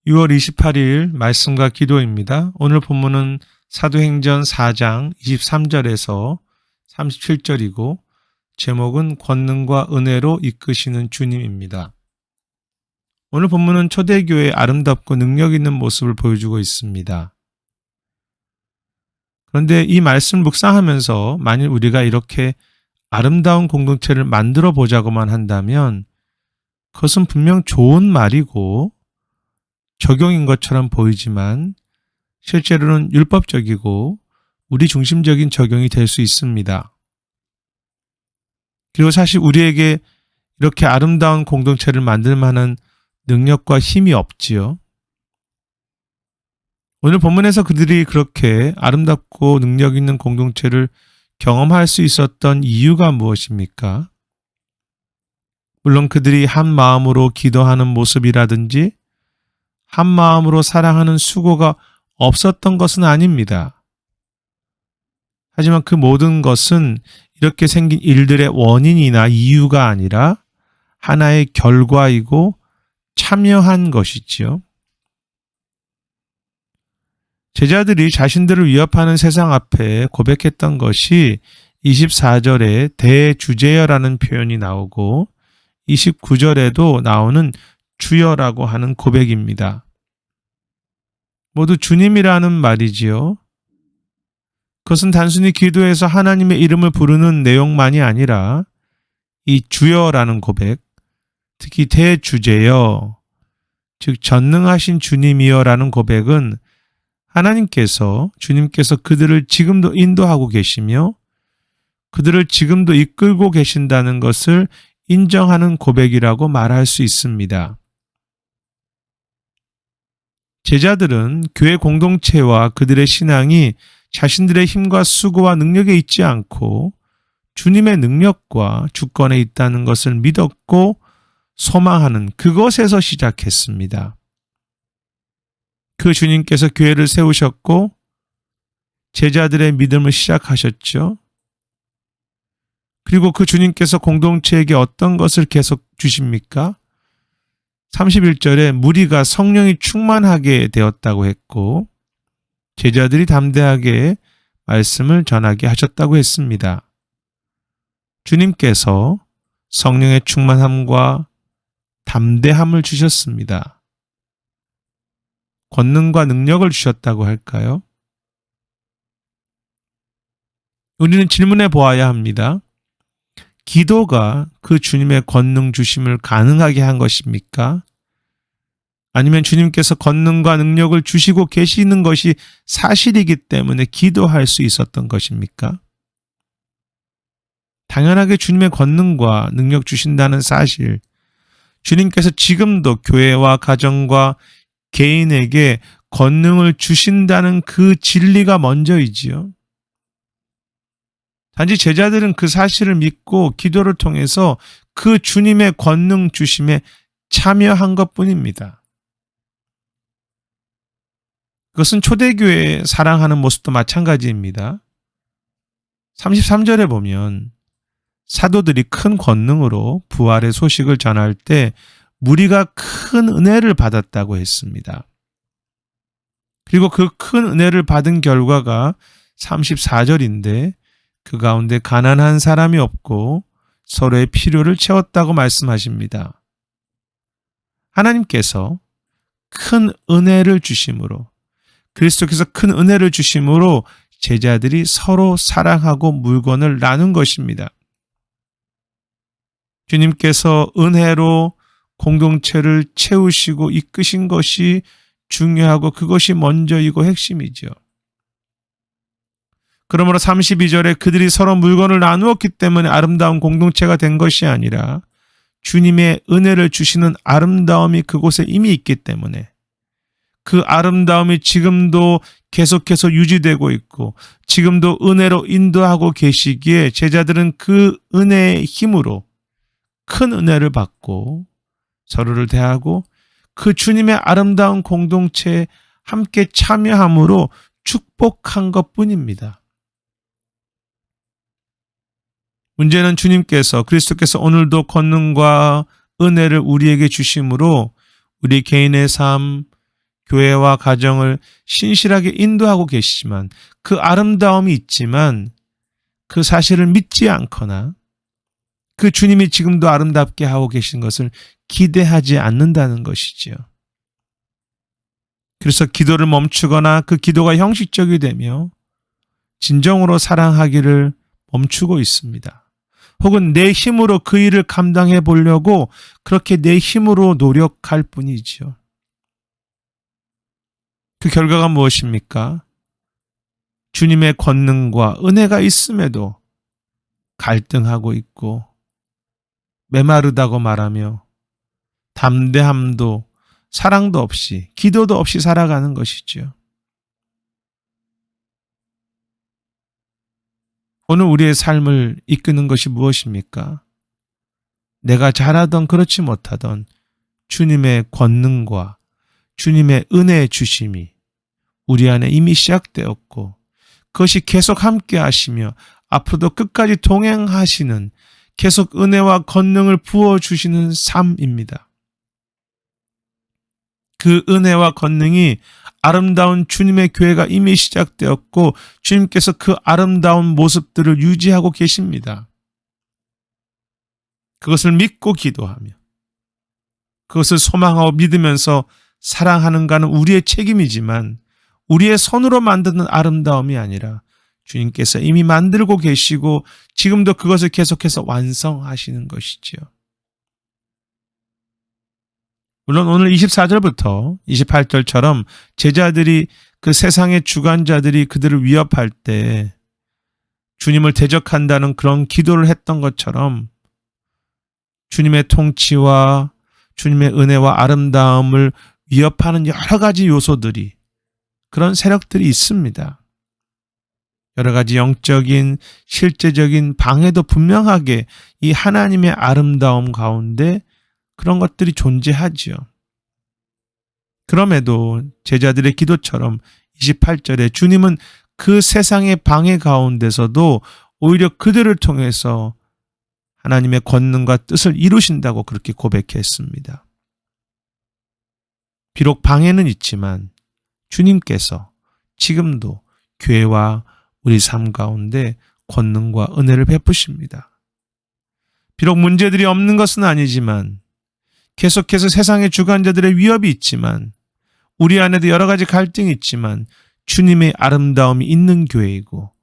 6월 28일 말씀과 기도입니다. 오늘 본문은 사도행전 4장 23절에서 37절이고 제목은 권능과 은혜로 이끄시는 주님입니다. 오늘 본문은 초대교회의 아름답고 능력 있는 모습을 보여주고 있습니다. 그런데 이 말씀을 묵상하면서 만일 우리가 이렇게 아름다운 공동체를 만들어 보자고만 한다면 그것은 분명 좋은 말이고 적용인 것처럼 보이지만 실제로는 율법적이고 우리 중심적인 적용이 될 수 있습니다. 그리고 사실 우리에게 이렇게 아름다운 공동체를 만들 만한 능력과 힘이 없지요. 오늘 본문에서 그들이 그렇게 아름답고 능력 있는 공동체를 경험할 수 있었던 이유가 무엇입니까? 물론 그들이 한 마음으로 기도하는 모습이라든지 한 마음으로 사랑하는 수고가 없었던 것은 아닙니다. 하지만 그 모든 것은 이렇게 생긴 일들의 원인이나 이유가 아니라 하나의 결과이고 참여한 것이지요. 제자들이 자신들을 위협하는 세상 앞에 고백했던 것이 24절에 대주제여라는 표현이 나오고 29절에도 나오는 주여라고 하는 고백입니다. 모두 주님이라는 말이지요. 그것은 단순히 기도에서 하나님의 이름을 부르는 내용만이 아니라 이 주여라는 고백, 특히 대주제여, 즉 전능하신 주님이여라는 고백은 주님께서 그들을 지금도 인도하고 계시며 그들을 지금도 이끌고 계신다는 것을 인정하는 고백이라고 말할 수 있습니다. 제자들은 교회 공동체와 그들의 신앙이 자신들의 힘과 수고와 능력에 있지 않고 주님의 능력과 주권에 있다는 것을 믿었고 소망하는 그것에서 시작했습니다. 그 주님께서 교회를 세우셨고 제자들의 믿음을 시작하셨죠. 그리고 그 주님께서 공동체에게 어떤 것을 계속 주십니까? 31절에 무리가 성령이 충만하게 되었다고 했고 제자들이 담대하게 말씀을 전하게 하셨다고 했습니다. 주님께서 성령의 충만함과 담대함을 주셨습니다. 권능과 능력을 주셨다고 할까요? 우리는 질문해 보아야 합니다. 기도가 그 주님의 권능 주심을 가능하게 한 것입니까? 아니면 주님께서 권능과 능력을 주시고 계시는 것이 사실이기 때문에 기도할 수 있었던 것입니까? 당연하게 주님의 권능과 능력 주신다는 사실, 주님께서 지금도 교회와 가정과 개인에게 권능을 주신다는 그 진리가 먼저이지요. 단지 제자들은 그 사실을 믿고 기도를 통해서 그 주님의 권능 주심에 참여한 것뿐입니다. 그것은 초대교회의 사랑하는 모습도 마찬가지입니다. 33절에 보면 사도들이 큰 권능으로 부활의 소식을 전할 때 무리가 큰 은혜를 받았다고 했습니다. 그리고 그 큰 은혜를 받은 결과가 34절인데 그 가운데 가난한 사람이 없고 서로의 필요를 채웠다고 말씀하십니다. 하나님께서 큰 은혜를 주심으로 그리스도께서 큰 은혜를 주심으로 제자들이 서로 사랑하고 물건을 나눈 것입니다. 주님께서 은혜로 공동체를 채우시고 이끄신 것이 중요하고 그것이 먼저이고 핵심이죠. 그러므로 32절에 그들이 서로 물건을 나누었기 때문에 아름다운 공동체가 된 것이 아니라 주님의 은혜를 주시는 아름다움이 그곳에 이미 있기 때문에 그 아름다움이 지금도 계속해서 유지되고 있고 지금도 은혜로 인도하고 계시기에 제자들은 그 은혜의 힘으로 큰 은혜를 받고 서로를 대하고 그 주님의 아름다운 공동체에 함께 참여함으로 축복한 것뿐입니다. 문제는 그리스도께서 오늘도 권능과 은혜를 우리에게 주심으로 우리 개인의 삶, 교회와 가정을 신실하게 인도하고 계시지만 그 아름다움이 있지만 그 사실을 믿지 않거나 그 주님이 지금도 아름답게 하고 계신 것을 기대하지 않는다는 것이지요. 그래서 기도를 멈추거나 그 기도가 형식적이 되며 진정으로 사랑하기를 멈추고 있습니다. 혹은 내 힘으로 그 일을 감당해 보려고 그렇게 내 힘으로 노력할 뿐이지요. 그 결과가 무엇입니까? 주님의 권능과 은혜가 있음에도 갈등하고 있고 메마르다고 말하며 담대함도 사랑도 없이 기도도 없이 살아가는 것이지요. 오늘 우리의 삶을 이끄는 것이 무엇입니까? 내가 잘하던 그렇지 못하던 주님의 권능과 주님의 은혜의 주심이 우리 안에 이미 시작되었고 그것이 계속 함께 하시며 앞으로도 끝까지 동행하시는 계속 은혜와 권능을 부어주시는 삶입니다. 그 은혜와 권능이 아름다운 주님의 교회가 이미 시작되었고 주님께서 그 아름다운 모습들을 유지하고 계십니다. 그것을 믿고 기도하며 그것을 소망하고 믿으면서 사랑하는가는 우리의 책임이지만 우리의 손으로 만드는 아름다움이 아니라 주님께서 이미 만들고 계시고 지금도 그것을 계속해서 완성하시는 것이지요. 물론 오늘 24절부터 28절처럼 제자들이 그 세상의 주관자들이 그들을 위협할 때 주님을 대적한다는 그런 기도를 했던 것처럼 주님의 통치와 주님의 은혜와 아름다움을 위협하는 여러 가지 요소들이 그런 세력들이 있습니다. 여러 가지 영적인 실제적인 방해도 분명하게 이 하나님의 아름다움 가운데 그런 것들이 존재하지요. 그럼에도 제자들의 기도처럼 28절에 주님은 그 세상의 방해 가운데서도 오히려 그들을 통해서 하나님의 권능과 뜻을 이루신다고 그렇게 고백했습니다. 비록 방해는 있지만 주님께서 지금도 교회와 우리 삶 가운데 권능과 은혜를 베푸십니다. 비록 문제들이 없는 것은 아니지만 계속해서 세상의 주관자들의 위협이 있지만 우리 안에도 여러 가지 갈등이 있지만 주님의 아름다움이 있는 교회이고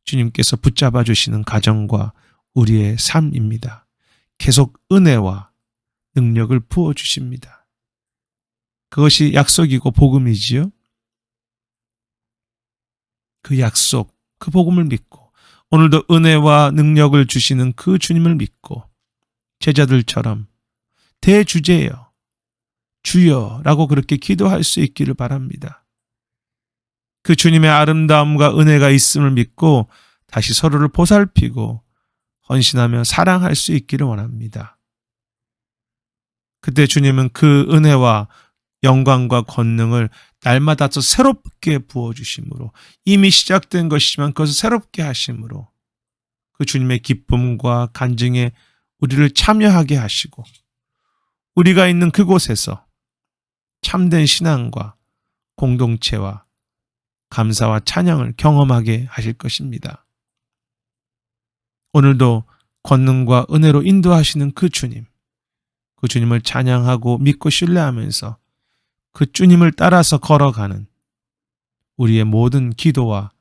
주님께서 붙잡아 주시는 가정과 우리의 삶입니다. 계속 은혜와 능력을 부어주십니다. 그것이 약속이고 복음이지요. 그 약속, 그 복음을 믿고 오늘도 은혜와 능력을 주시는 그 주님을 믿고 제자들처럼 대주제여 주여라고 그렇게 기도할 수 있기를 바랍니다. 그 주님의 아름다움과 은혜가 있음을 믿고 다시 서로를 보살피고 헌신하며 사랑할 수 있기를 원합니다. 그때 주님은 그 은혜와 영광과 권능을 날마다 더 새롭게 부어주심으로 이미 시작된 것이지만 그것을 새롭게 하심으로 그 주님의 기쁨과 간증에 우리를 참여하게 하시고 우리가 있는 그곳에서 참된 신앙과 공동체와 감사와 찬양을 경험하게 하실 것입니다. 오늘도 권능과 은혜로 인도하시는 그 주님을 찬양하고 믿고 신뢰하면서 그 주님을 따라서 걸어가는 우리의 모든 기도와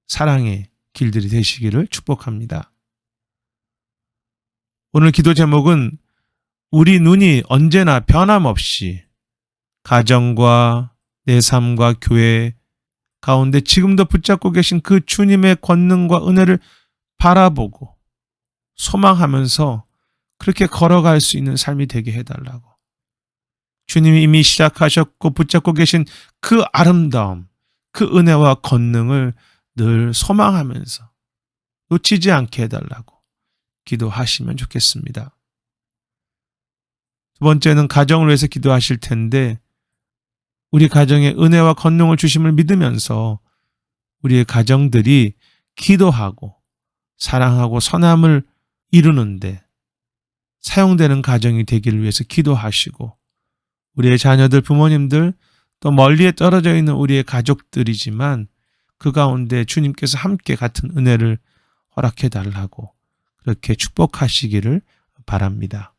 사랑의 길들이 되시기를 축복합니다. 오늘 기도 제목은 우리 눈이 언제나 변함없이 가정과 내 삶과 교회 가운데 지금도 붙잡고 계신 그 주님의 권능과 은혜를 바라보고 소망하면서 그렇게 걸어갈 수 있는 삶이 되게 해달라고. 주님이 이미 시작하셨고 붙잡고 계신 그 아름다움, 그 은혜와 권능을 늘 소망하면서 놓치지 않게 해달라고 기도하시면 좋겠습니다. 두 번째는 가정을 위해서 기도하실 텐데 우리 가정에 은혜와 권능을 주심을 믿으면서 우리의 가정들이 기도하고 사랑하고 선함을 이루는데 사용되는 가정이 되기를 위해서 기도하시고 우리의 자녀들, 부모님들 또 멀리에 떨어져 있는 우리의 가족들이지만 그 가운데 주님께서 함께 같은 은혜를 허락해 달라고 그렇게 축복하시기를 바랍니다.